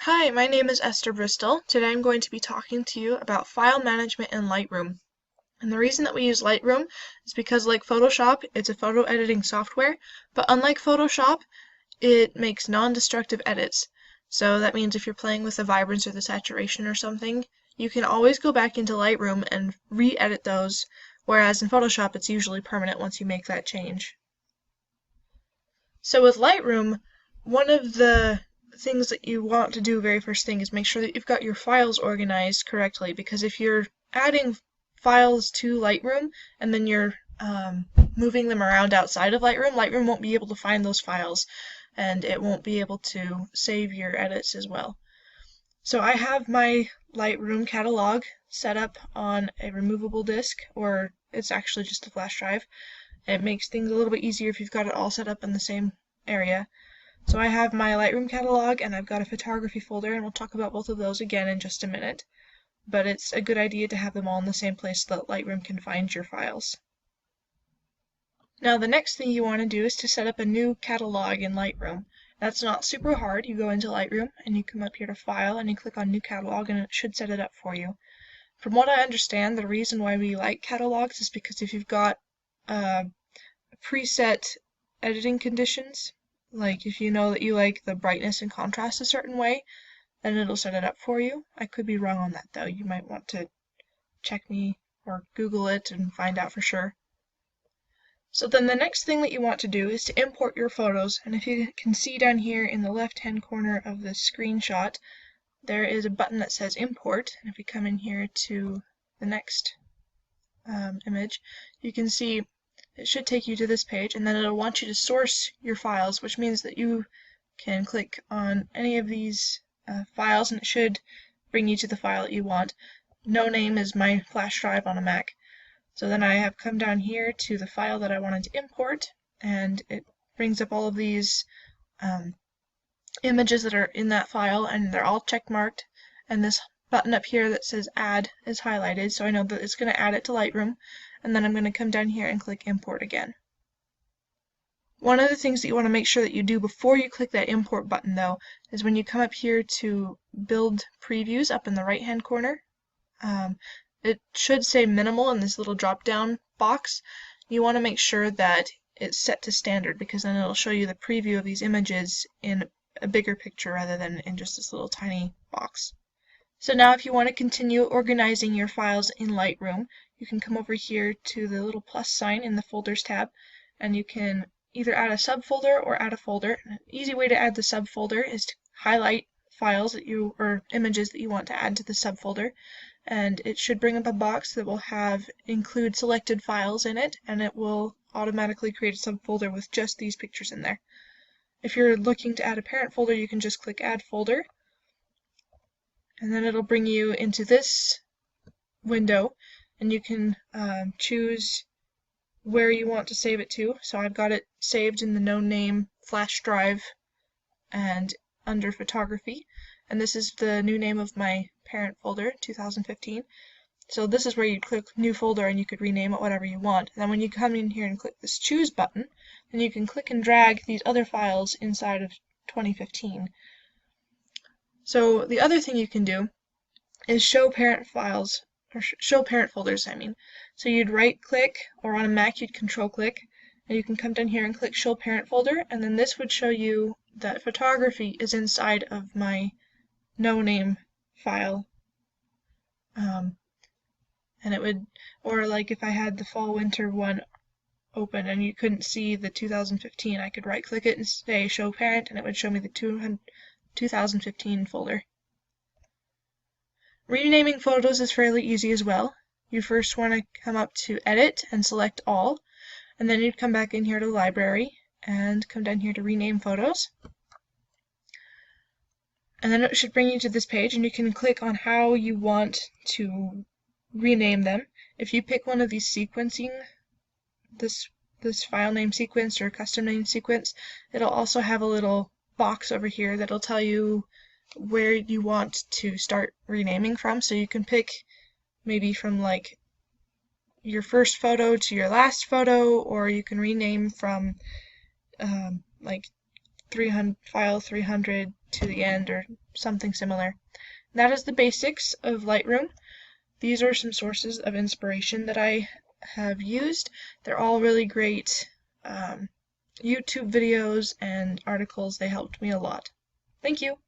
Hi, my name is Esther Bristol. Today I'm going to be talking to you about file management in Lightroom. And the reason that we use Lightroom is because, like Photoshop, it's a photo editing software, but unlike Photoshop, it makes non-destructive edits. So that means if you're playing with the vibrance or the saturation or something, you can always go back into Lightroom and re-edit those, whereas in Photoshop it's usually permanent once you make that change. So with Lightroom, one of the things that you want to do very first thing is make sure that you've got your files organized correctly, because if you're adding files to Lightroom and then you're moving them around outside of Lightroom, Lightroom won't be able to find those files and it won't be able to save your edits as well. So I have my Lightroom catalog set up on a removable disk, or it's actually just a flash drive. It makes things a little bit easier if you've got it all set up in the same area. So I have my Lightroom catalog and I've got a photography folder, and we'll talk about both of those again in just a minute. But it's a good idea to have them all in the same place so that Lightroom can find your files. Now the next thing you want to do is to set up a new catalog in Lightroom. That's not super hard. You go into Lightroom and you come up here to File and you click on New Catalog and it should set it up for you. From what I understand, the reason why we like catalogs is because if you've got preset editing conditions, like if you know that you like the brightness and contrast a certain way, then it'll set it up for you. I could be wrong on that though. You might want to check me or Google it and find out for sure. So then the next thing that you want to do is to import your photos, and if you can see down here in the left hand corner of the screenshot, there is a button that says import, and if we come in here to the next image, you can see it should take you to this page, and then it'll want you to source your files, which means that you can click on any of these files and it should bring you to the file that you want. No name is my flash drive on a Mac. So then I have come down here to the file that I wanted to import, and it brings up all of these images that are in that file, and they're all check marked, and this button up here that says add is highlighted, so I know that it's going to add it to Lightroom, and then I'm going to come down here and click import again. One of the things that you want to make sure that you do before you click that import button though is when you come up here to build previews up in the right hand corner, it should say minimal in this little drop down box. You want to make sure that it's set to standard, because then it'll show you the preview of these images in a bigger picture rather than in just this little tiny box. So now if you want to continue organizing your files in Lightroom, you can come over here to the little plus sign in the Folders tab, and you can either add a subfolder or add a folder. An easy way to add the subfolder is to highlight files that you or images that you want to add to the subfolder, and it should bring up a box that will have include selected files in it, and it will automatically create a subfolder with just these pictures in there. If you're looking to add a parent folder, you can just click add folder, and then it'll bring you into this window, and you can choose where you want to save it to. So I've got it saved in the no name flash drive and under photography, and this is the new name of my parent folder, 2015. So this is where you click new folder and you could rename it whatever you want. And then when you come in here and click this choose button, then you can click and drag these other files inside of 2015. So the other thing you can do is show parent files, or show parent folders, I mean. So you'd right click, or on a Mac you'd control click, and you can come down here and click show parent folder, and then this would show you that photography is inside of my no name file. And it would, or like if I had the fall winter one open and you couldn't see the 2015, I could right click it and say show parent, and it would show me the 2015 folder. Renaming photos is fairly easy as well. You first want to come up to edit and select all, and then you'd come back in here to library and come down here to rename photos. And then it should bring you to this page, and you can click on how you want to rename them. If you pick one of these sequencing, this file name sequence or custom name sequence, it'll also have a little box over here that'll tell you where you want to start renaming from. So you can pick maybe from like your first photo to your last photo, or you can rename from like 300 file 300 to the end or something similar. That is the basics of Lightroom. These are some sources of inspiration that I have used. They're all really great YouTube videos and articles. They helped me a lot. Thank you.